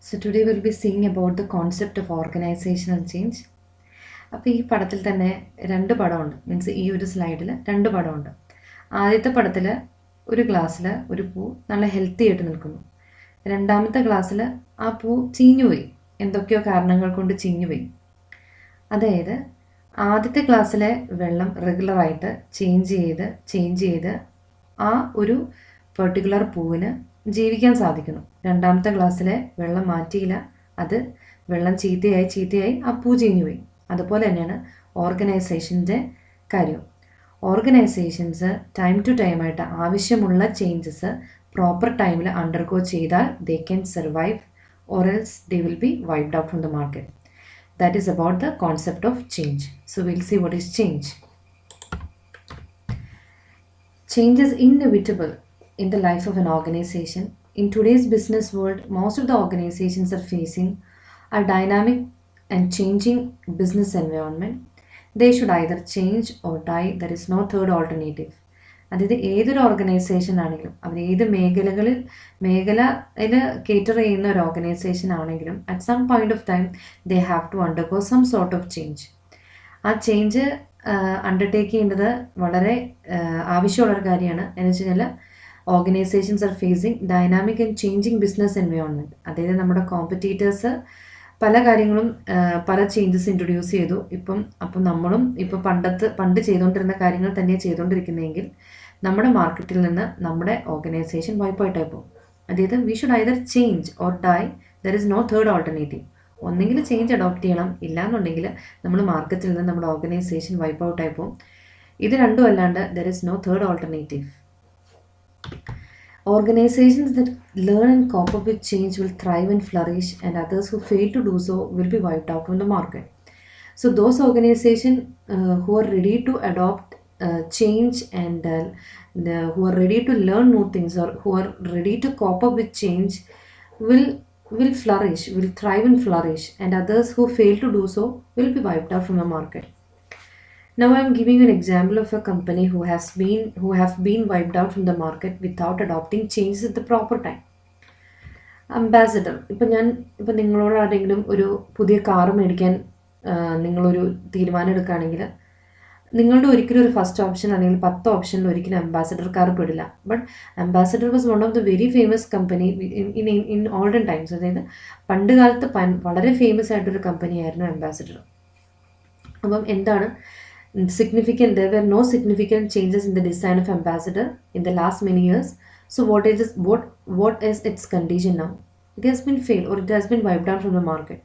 So today we'll be seeing about the concept of organizational change. അപ്പോൾ ഈ പടത്തിൽ തന്നെ രണ്ട് പടമുണ്ട്. മീൻസ് ഈ ഒരു സ്ലൈഡിൽ രണ്ട് പടമുണ്ട്. ആദ്യത്തെ പടത്തിൽ ഒരു ഗ്ലാസ്സിൽ ഒരു പൂ നല്ല ഹെൽത്തി ആയിട്ട് നിൽക്കുന്നു. രണ്ടാമത്തെ ഗ്ലാസ്സിൽ ആ പൂ ചീഞ്ഞുപോയി, എന്തൊക്കെയോ കാരണങ്ങൾ കൊണ്ട് ചീഞ്ഞുപോയി. അതായത് ആദ്യത്തെ ഗ്ലാസ്സിലെ വെള്ളം റെഗുലറായിട്ട് ചേഞ്ച് ചെയ്ത് ആ ഒരു പെർട്ടിക്കുലർ പൂവിന് ജീവിക്കാൻ സാധിക്കുന്നു. രണ്ടാമത്തെ ഗ്ലാസ്സിലെ വെള്ളം മാറ്റിയില്ല, അത് വെള്ളം ചീത്തയായി ആ പൂ ചീഞ്ഞുപോയി. അതുപോലെ തന്നെയാണ് ഓർഗനൈസേഷൻ്റെ കാര്യം. ഓർഗനൈസേഷൻസ് ടൈം ടു ടൈമായിട്ട് ആവശ്യമുള്ള ചേഞ്ചസ് പ്രോപ്പർ ടൈമിൽ അണ്ടർഗോ ചെയ്താൽ they can survive or else they will be wiped out from the market. That is about the concept of change. So we'll see what is change. Change is inevitable in the life of an organization. In today's business world, most of the organizations are facing a dynamic and changing business environment. They should either change or die. There is no third alternative. അതായത് ഏതൊരു organisation ആണെങ്കിലും അവർ ഏത് മേഖലയിൽ cater ചെയ്യുന്ന ഒരു organization ആണെങ്കിലും at some point of time they have to undergo some sort of change. ആ change undertake ചെയ്യേണ്ടത് വളരെ ആവശ്യമുള്ളൊരു കാര്യമാണ്. എന്ന് വെച്ച് കഴിഞ്ഞാൽ organizations are facing dynamic and changing business environment. അതായത് നമ്മുടെ കോമ്പറ്റീറ്റേഴ്സ് പല കാര്യങ്ങളും പല ചേഞ്ചസ് ഇൻട്രൊഡ്യൂസ് ചെയ്തു. അപ്പം നമ്മളും പണ്ട് ചെയ്തുകൊണ്ടിരുന്ന കാര്യങ്ങൾ തന്നെയാണ് ചെയ്തുകൊണ്ടിരിക്കുന്നതെങ്കിൽ നമ്മുടെ മാർക്കറ്റിൽ നിന്ന് നമ്മുടെ ഓർഗനൈസേഷൻ വൈപ്പായിട്ടായി പോകും. അതായത് we should either change or die. There is no third alternative. ഒന്നെങ്കിൽ ചേഞ്ച് അഡോപ്റ്റ് ചെയ്യണം, ഇല്ലാന്നുണ്ടെങ്കിൽ നമ്മൾ മാർക്കറ്റിൽ നിന്ന് നമ്മുടെ ഓർഗനൈസേഷൻ വൈപ്പ് ഔട്ടായി പോകും. ഇത് രണ്ടും അല്ലാണ്ട് there is no third alternative. Organizations that learn and cope up with change will thrive and flourish, and others who fail to do so will be wiped out from the market. So those organizations who are ready to adopt change and who are ready to learn new things or who are ready to cope up with change will flourish, will thrive and flourish, and others who fail to do so will be wiped out from the market. Now I am giving you an example of a company who have been wiped out from the market without adopting changes at the proper time. Ambassador. ഇപ്പം നിങ്ങളോട് ആരെങ്കിലും ഒരു പുതിയ car മേടിക്കാൻ നിങ്ങളൊരു തീരുമാനം എടുക്കുകയാണെങ്കിൽ നിങ്ങളുടെ ഒരിക്കലും ഒരു ഫസ്റ്റ് ഓപ്ഷൻ അല്ലെങ്കിൽ 10 ഓപ്ഷനിൽ ഒരിക്കലും അംബാസഡർ കാർ പെടില്ല. But Ambassador was one of the very famous company in olden times. അതായത് പണ്ട് കാലത്ത് വളരെ ഫേമസ് ആയിട്ടൊരു കമ്പനിയായിരുന്നു അംബാസഡർ. അപ്പം എന്താണ് significant? There were no significant changes in the design of Ambassador in the last many years. So what is its condition now? It has been failed or it has been wiped out from the market.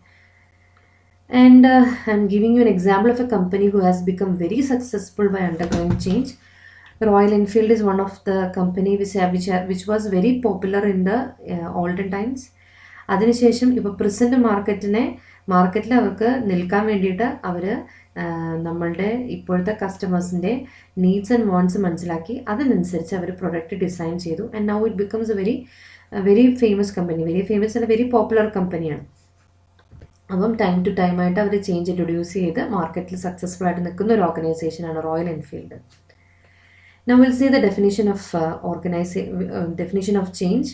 And I'm giving you an example of a company who has become very successful by undergoing change. Royal Enfield is one of the company which was very popular in the olden times. അതിനുശേഷം ഇപ്പോൾ present മാർക്കറ്റിൽ അവർക്ക് നിൽക്കാൻ വേണ്ടിയിട്ട് അവർ നമ്മളുടെ ഇപ്പോഴത്തെ കസ്റ്റമേഴ്സിൻ്റെ needs and wants മനസ്സിലാക്കി അതിനനുസരിച്ച് അവർ പ്രൊഡക്റ്റ് ഡിസൈൻ ചെയ്തു. And now it becomes A very famous company. Very popular കമ്പനിയാണ്. അപ്പം ടൈം ടു ടൈം ആയിട്ട് അവർ ചേഞ്ച് ഇൻട്രൊഡ്യൂസ് ചെയ്ത് മാർക്കറ്റിൽ സക്സസ്ഫുൾ ആയിട്ട് നിൽക്കുന്ന ഒരു ഓർഗനൈസേഷനാണ് Royal Enfield. Now we'll see the definition of change.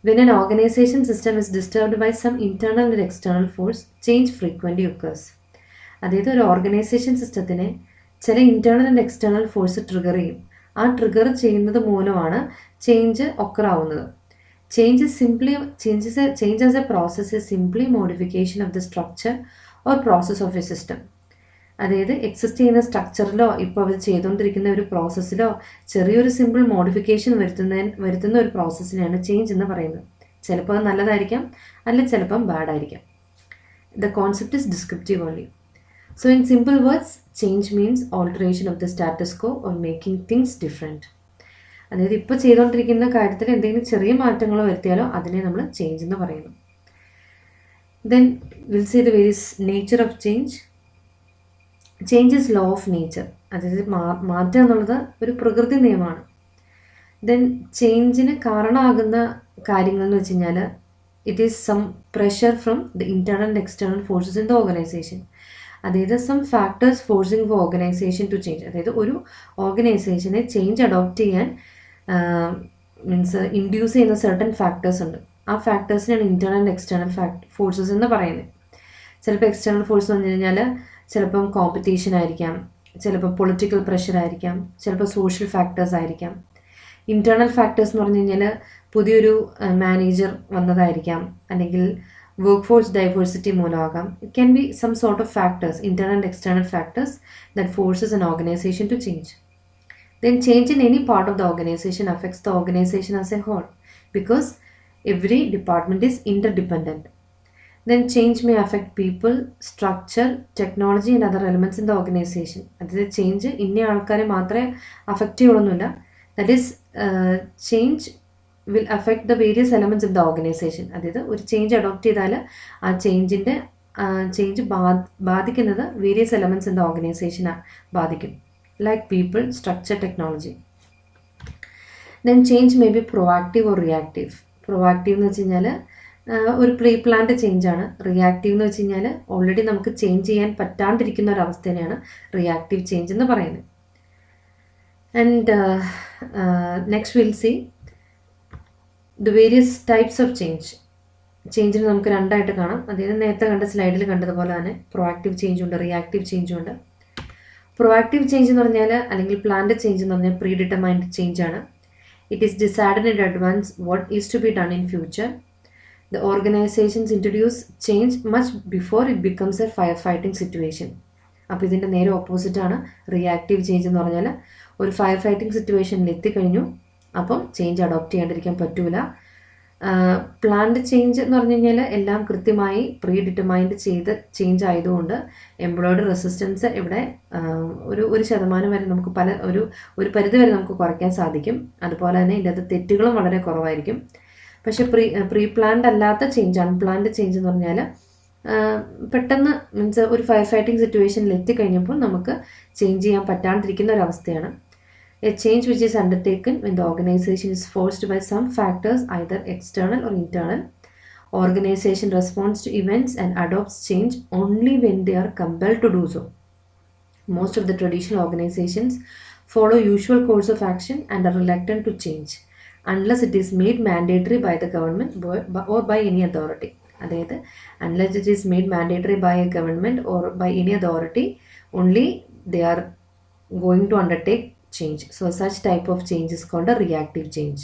When an organization system is disturbed by some internal and external force, change frequently occurs. അതായത് ഒരു ഓർഗനൈസേഷൻ സിസ്റ്റത്തിനെ ചില internal and external force trigger ചെയ്യും. ആ trigger ചെയ്യുന്നത് മൂലമാണ് change occur ആവുന്നത്. Change as A process is simply modification of the structure or process of a system. അതായത് exist ചെയ്യുന്ന സ്ട്രക്ചറിലോ ഇപ്പോൾ അവർ ചെയ്തുകൊണ്ടിരിക്കുന്ന ഒരു പ്രോസസ്സിലോ ചെറിയൊരു സിമ്പിൾ മോഡിഫിക്കേഷൻ വരുത്തുന്ന ഒരു പ്രോസസ്സിനെയാണ് ചേഞ്ച് എന്ന് പറയുന്നത്. ചിലപ്പോൾ അത് നല്ലതായിരിക്കാം, അല്ല ചിലപ്പം ബാഡായിരിക്കാം. The concept is descriptive only. So in simple words, change means alteration of the status quo or making things different. അതായത് ഇപ്പോൾ ചെയ്തുകൊണ്ടിരിക്കുന്ന കാര്യത്തിൽ എന്തെങ്കിലും ചെറിയ മാറ്റങ്ങൾ വരുത്തിയാലോ അതിനെ നമ്മൾ ചേഞ്ച് എന്ന് പറയുന്നു. Then we'll see the various nature of change. Change is law of nature. അതായത് മാറ്റം എന്നുള്ളത് ഒരു പ്രകൃതി നിയമമാണ്. ദെൻ ചേഞ്ചിന് കാരണമാകുന്ന കാര്യങ്ങൾ എന്ന് വെച്ച് കഴിഞ്ഞാൽ it is some pressure from the internal and external forces in the organization. അതായത് some factors forcing for organization to change. അതായത് ഒരു ഓർഗനൈസേഷനെ ചേഞ്ച് അഡോപ്റ്റ് ചെയ്യാൻ മീൻസ് ഇൻഡ്യൂസ് ചെയ്യുന്ന സർട്ടൻ ഫാക്ടേഴ്സ് ഉണ്ട്. ആ ഫാക്ടേഴ്സിനാണ് ഇൻറ്റേർണൽ ആൻഡ് എക്സ്റ്റേണൽ ഫോഴ്സസ് എന്ന് പറയുന്നത്. ചിലപ്പോൾ എക്സ്റ്റേണൽ ഫോഴ്സ് എന്ന് പറഞ്ഞു കഴിഞ്ഞാൽ ചിലപ്പം കോമ്പറ്റീഷൻ ആയിരിക്കാം, ചിലപ്പോൾ പൊളിറ്റിക്കൽ പ്രഷർ ആയിരിക്കാം, ചിലപ്പോൾ സോഷ്യൽ ഫാക്ടേഴ്സ് ആയിരിക്കാം. ഇൻറ്റേർണൽ ഫാക്ടേഴ്സ് എന്ന് പറഞ്ഞു കഴിഞ്ഞാൽ പുതിയൊരു മാനേജർ വന്നതായിരിക്കാം, അല്ലെങ്കിൽ വർക്ക് ഫോഴ്സ് ഡൈവേഴ്സിറ്റി മൂലമാകാം. It can be some sort of factors, internal and external factors that forces an organization to change. Then change in any part of the organization affects the organization as a whole because every department is interdependent. Then change may affect people, structure, technology and other elements in the organization. അതായത് change ഇന്ന ആൾക്കാരെ മാത്രമേ affect ചെയ്യുള്ളൊന്നുമില്ല. That is change will affect the various elements in the organization. അതായത് ഒരു change adopt ചെയ്താൽ ആ change ബാധിക്കുന്നത് വേരിയസ് എലമെൻറ്റ്സ് ഇൻ ദ ഓർഗനൈസേഷനെ ബാധിക്കും. Like people, structure, technology. Then change may be proactive or reactive. Proactive എന്ന് വെച്ച് കഴിഞ്ഞാൽ ഒരു പ്രീ പ്ലാൻഡ് ചേഞ്ചാണ്. റിയാക്റ്റീവ് എന്ന് വെച്ച് കഴിഞ്ഞാൽ ഓൾറെഡി നമുക്ക് ചേഞ്ച് ചെയ്യാൻ പറ്റാണ്ടിരിക്കുന്ന ഒരു അവസ്ഥയാണ് റിയാക്റ്റീവ് ചേഞ്ച് എന്ന് പറയുന്നത്. And next will see the various types of change. ചേഞ്ചിന് നമുക്ക് രണ്ടായിട്ട് കാണാം. അതായത് നേരത്തെ കണ്ട സ്ലൈഡിൽ കണ്ടതുപോലെ തന്നെ പ്രൊആക്റ്റീവ് ചേഞ്ചും ഉണ്ട്, റിയാക്റ്റീവ് ചേഞ്ചും ഉണ്ട്. പ്രൊആക്റ്റീവ് ചേഞ്ച് എന്ന് പറഞ്ഞാൽ അല്ലെങ്കിൽ പ്ലാൻഡ് ചേഞ്ച് എന്ന് പറഞ്ഞാൽ പ്രീ ഡിറ്റർമൈൻഡ് ചേഞ്ച് ആണ്. It is decided in advance what is to be done in future. The organizations introduce change much before it becomes a firefighting situation. അപ്പോൾ ഇതിൻ്റെ നേരെ ഓപ്പോസിറ്റാണ് റിയാക്റ്റീവ് ചേഞ്ച് എന്ന് പറഞ്ഞാൽ ഒരു ഫയർ ഫൈറ്റിംഗ് സിറ്റുവേഷനിൽ എത്തിക്കഴിഞ്ഞു, അപ്പം ചേഞ്ച് അഡോപ്റ്റ് ചെയ്യാണ്ടിരിക്കാൻ പറ്റൂല. പ്ലാൻഡ് ചേഞ്ച് എന്ന് പറഞ്ഞു കഴിഞ്ഞാൽ എല്ലാം കൃത്യമായി പ്രീ ഡിറ്റർമൈൻഡ് ചെയ്ത് ചേഞ്ച് ആയതുകൊണ്ട് എംപ്ലോയിഡ് റെസിസ്റ്റൻസ് ഇവിടെ ഒരു ശതമാനം വരെ നമുക്ക് ഒരു പരിധി വരെ നമുക്ക് കുറയ്ക്കാൻ സാധിക്കും. അതുപോലെ തന്നെ ഇതിൻ്റെ അകത്ത് തെറ്റുകളും വളരെ കുറവായിരിക്കും. പക്ഷെ പ്രീ പ്ലാൻഡ് അല്ലാത്ത ചേഞ്ച്, അൺപ്ലാൻഡ് ചേഞ്ച് എന്ന് പറഞ്ഞാൽ പെട്ടെന്ന് മീൻസ് ഒരു ഫയർ ഫൈറ്റിംഗ് സിറ്റുവേഷനിൽ എത്തിക്കഴിഞ്ഞപ്പോൾ നമുക്ക് ചേഞ്ച് ചെയ്യാൻ പറ്റാണ്ടിരിക്കുന്ന ഒരവസ്ഥയാണ്. A change which is undertaken when the organization is forced by some factors either external or internal. Organization response to events and adopts change only when they are compelled to do so. Most of the traditional organizations follow usual course of action and are reluctant to change unless it is made mandatory by the government or by any authority. അതായത് unless it is made mandatory by a government or by any authority, only they are going to undertake change. So such type of change is called a reactive change.